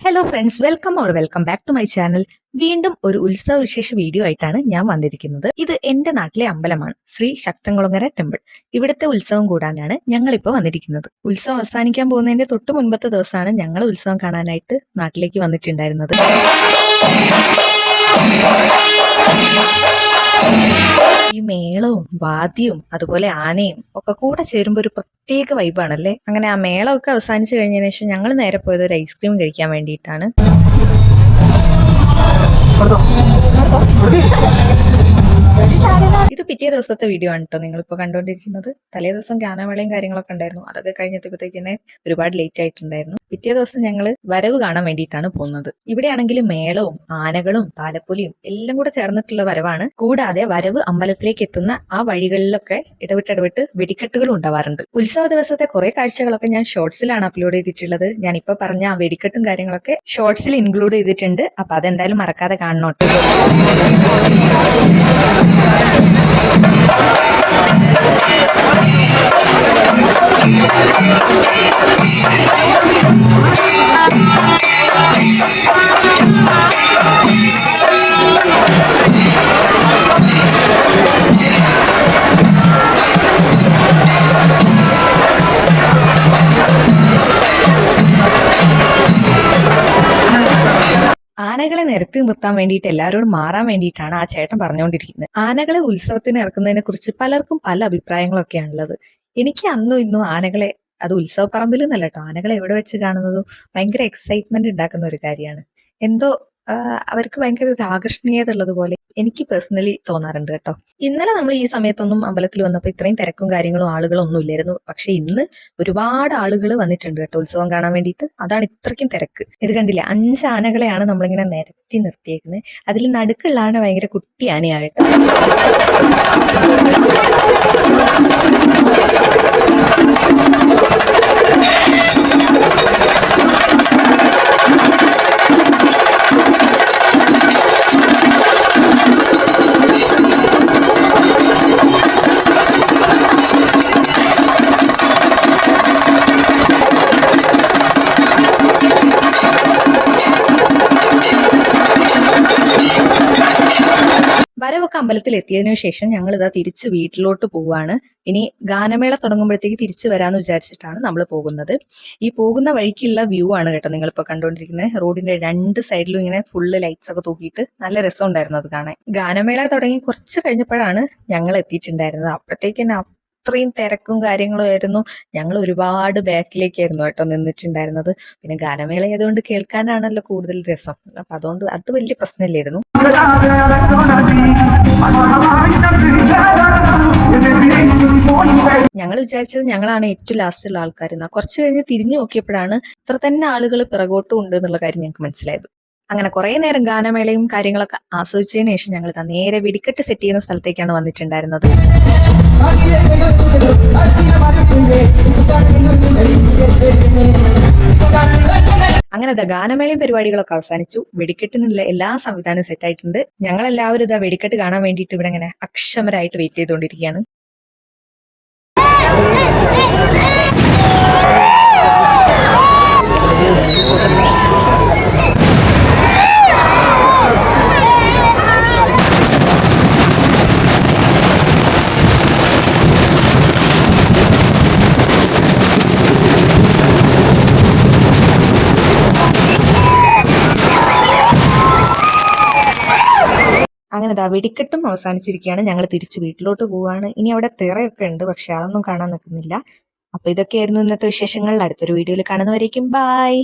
Hello friends, welcome back to my channel. വീണ്ടും ഒരു ഉത്സവ വിശേഷ വീഡിയോ ആയിട്ടാണ് ഞാൻ വന്നിരിക്കുന്നത്. ഇത് എന്റെ നാട്ടിലെ അമ്പലമാണ്, ശ്രീ ശക്തൻകുളങ്ങര ടെമ്പിൾ. ഇവിടുത്തെ ഉത്സവം കൂടാനാണ് ഞങ്ങളിപ്പോൾ വന്നിരിക്കുന്നത്. ഉത്സവം അവസാനിക്കാൻ പോകുന്നതിന്റെ തൊട്ട് മുൻപത്തെ ദിവസമാണ് ഞങ്ങൾ ഉത്സവം കാണാനായിട്ട് നാട്ടിലേക്ക് വന്നിട്ടുണ്ടായിരുന്നത്. ഈ മേളവും വാദ്യവും അതുപോലെ ആനയും ഒക്കെ കൂടെ ചേരുമ്പോൾ ഒരു പ്രത്യേക വൈബാണല്ലേ. അങ്ങനെ ആ മേളമൊക്കെ അവസാനിച്ചു കഴിഞ്ഞതിന് ശേഷം ഞങ്ങൾ നേരെ പോയത് ഒരു ഐസ്ക്രീം കഴിക്കാൻ വേണ്ടിയിട്ടാണ്. ഇത് പിറ്റേ ദിവസത്തെ വീഡിയോ ആണ് കേട്ടോ നിങ്ങളിപ്പോൾ കണ്ടുകൊണ്ടിരിക്കുന്നത്. തലേ ദിവസം ഗാനമേളയും കാര്യങ്ങളൊക്കെ ഉണ്ടായിരുന്നു. അതൊക്കെ കഴിഞ്ഞപ്പോഴത്തേക്ക് ഒരുപാട് ലേറ്റ് ആയിട്ടുണ്ടായിരുന്നു. പിറ്റേ ദിവസം ഞങ്ങൾ വരവ് കാണാൻ വേണ്ടിയിട്ടാണ് പോകുന്നത്. ഇവിടെയാണെങ്കിൽ മേളവും ആനകളും താലപ്പൊലിയും എല്ലാം കൂടെ ചേർന്നിട്ടുള്ള വരവാണ്. കൂടാതെ വരവ് അമ്പലത്തിലേക്ക് എത്തുന്ന ആ വഴികളിലൊക്കെ ഇടവിട്ട് വെടിക്കെട്ടുകളും ഉണ്ടാവാറുണ്ട്. ഉത്സവ ദിവസത്തെ കുറെ കാഴ്ചകളൊക്കെ ഞാൻ ഷോർട്സിലാണ് അപ്ലോഡ് ചെയ്തിട്ടുള്ളത്. ഞാൻ ഇപ്പൊ പറഞ്ഞ ആ വെടിക്കെട്ടും കാര്യങ്ങളൊക്കെ ഷോർട്സിൽ ഇൻക്ലൂഡ് ചെയ്തിട്ടുണ്ട്. അപ്പൊ അതെന്തായാലും മറക്കാതെ കാണണോട്ടോ. ആനകളെ നിരത്തി നിർത്താൻ വേണ്ടിയിട്ട് എല്ലാവരോടും മാറാൻ വേണ്ടിയിട്ടാണ് ആ ചേട്ടൻ പറഞ്ഞുകൊണ്ടിരിക്കുന്നത്. ആനകളെ ഉത്സവത്തിന് ഇറക്കുന്നതിനെ കുറിച്ച് പലർക്കും പല അഭിപ്രായങ്ങളൊക്കെയാണുള്ളത്. എനിക്ക് അന്നും ഇന്നും ആനകളെ, അത് ഉത്സവപ്പറമ്പിൽ എന്നല്ല കേട്ടോ, ആനകളെ എവിടെ വെച്ച് കാണുന്നതും ഭയങ്കര എക്സൈറ്റ്മെന്റ് ഉണ്ടാക്കുന്ന ഒരു കാര്യമാണ്. എന്തോ അവർക്ക് ഭയങ്കര ഒരു ആകർഷണീയത ഉള്ളതുപോലെ എനിക്ക് പേഴ്സണലി തോന്നാറുണ്ട് കേട്ടോ. ഇന്നലെ നമ്മൾ ഈ സമയത്തൊന്നും അമ്പലത്തിൽ വന്നപ്പോൾ ഇത്രയും തിരക്കും കാര്യങ്ങളും ആളുകളും ഒന്നും ഇല്ലായിരുന്നു. പക്ഷെ ഇന്ന് ഒരുപാട് ആളുകൾ വന്നിട്ടുണ്ട് കേട്ടോ ഉത്സവം കാണാൻ വേണ്ടിയിട്ട്. അതാണ് ഇത്രയ്ക്കും തിരക്ക്. ഇത് കണ്ടില്ലേ, 5 ആനകളെയാണ് നമ്മളിങ്ങനെ നിരത്തി നിർത്തിയേക്കുന്നത്. അതിൽ നടുക്കുള്ള ആന ഭയങ്കര കുട്ടി ആനയാകട്ടെ. വരവൊക്കെ അമ്പലത്തിൽ എത്തിയതിനു ശേഷം ഞങ്ങൾ ഇതാ തിരിച്ച് വീട്ടിലോട്ട് പോവാണ്. ഇനി ഗാനമേള തുടങ്ങുമ്പോഴത്തേക്ക് തിരിച്ചു വരാന്ന് വിചാരിച്ചിട്ടാണ് നമ്മൾ പോകുന്നത്. ഈ പോകുന്ന വഴിക്കുള്ള വ്യൂ ആണ് കേട്ടോ നിങ്ങളിപ്പോൾ കണ്ടുകൊണ്ടിരിക്കുന്നത്. റോഡിന്റെ 2 സൈഡിലും ഇങ്ങനെ ഫുള്ള് ലൈറ്റ്സ് ഒക്കെ തൂക്കിയിട്ട് നല്ല രസം ഉണ്ടായിരുന്നു അത് കാണാൻ. ഗാനമേള തുടങ്ങി കുറച്ച് കഴിഞ്ഞപ്പോഴാണ് ഞങ്ങൾ എത്തിയിട്ടുണ്ടായിരുന്നത്. അപ്പോഴത്തേക്ക് തന്നെ അത്രയും തിരക്കും കാര്യങ്ങളും ആയിരുന്നു. ഞങ്ങൾ ഒരുപാട് ബാക്കിലേക്കായിരുന്നു കേട്ടോ നിന്നിട്ടുണ്ടായിരുന്നത്. പിന്നെ ഗാനമേള ആയതുകൊണ്ട് കേൾക്കാനാണല്ലോ കൂടുതൽ രസം. അപ്പൊ അതുകൊണ്ട് അത് വലിയ പ്രശ്നമില്ലായിരുന്നു. ഞങ്ങൾ വിചാരിച്ചത് ഞങ്ങളാണ് ഏറ്റവും ലാസ്റ്റുള്ള ആൾക്കാരെന്നാ. കുറച്ച് കഴിഞ്ഞ് തിരിഞ്ഞു നോക്കിയപ്പോഴാണ് ഇത്ര തന്നെ ആളുകൾ പിറകോട്ടും ഉണ്ട് എന്നുള്ള കാര്യം ഞങ്ങൾക്ക് മനസ്സിലായത്. അങ്ങനെ കുറെ നേരം ഗാനമേളയും കാര്യങ്ങളൊക്കെ ആസ്വദിച്ചതിന് ശേഷം ഞങ്ങൾ നേരെ വെടിക്കെട്ട് സെറ്റ് ചെയ്യുന്ന സ്ഥലത്തേക്കാണ് വന്നിട്ടുണ്ടായിരുന്നത്. അങ്ങനെ ഗാനമേളയും പരിപാടികളൊക്കെ അവസാനിച്ചു. വെടിക്കെട്ടിനുള്ള എല്ലാ സംവിധാനവും സെറ്റ് ആയിട്ടുണ്ട്. ഞങ്ങൾ എല്ലാവരും ഇതാ വെടിക്കെട്ട് കാണാൻ വേണ്ടിയിട്ട് ഇവിടെ ഇങ്ങനെ അക്ഷമരായിട്ട് വെയിറ്റ് ചെയ്തുകൊണ്ടിരിക്കുകയാണ്. അങ്ങനെ വെടിക്കെട്ടും അവസാനിച്ചിരിക്കുകയാണ്. ഞങ്ങൾ തിരിച്ച് വീട്ടിലോട്ട് പോവാണ്. ഇനി അവിടെ തിറയൊക്കെ ഉണ്ട്, പക്ഷെ അതൊന്നും കാണാൻ നിൽക്കുന്നില്ല. അപ്പൊ ഇതൊക്കെയായിരുന്നു ഇന്നത്തെ വിശേഷങ്ങൾ. അടുത്തൊരു വീഡിയോയിൽ കാണുന്നവരേക്കും ബൈ.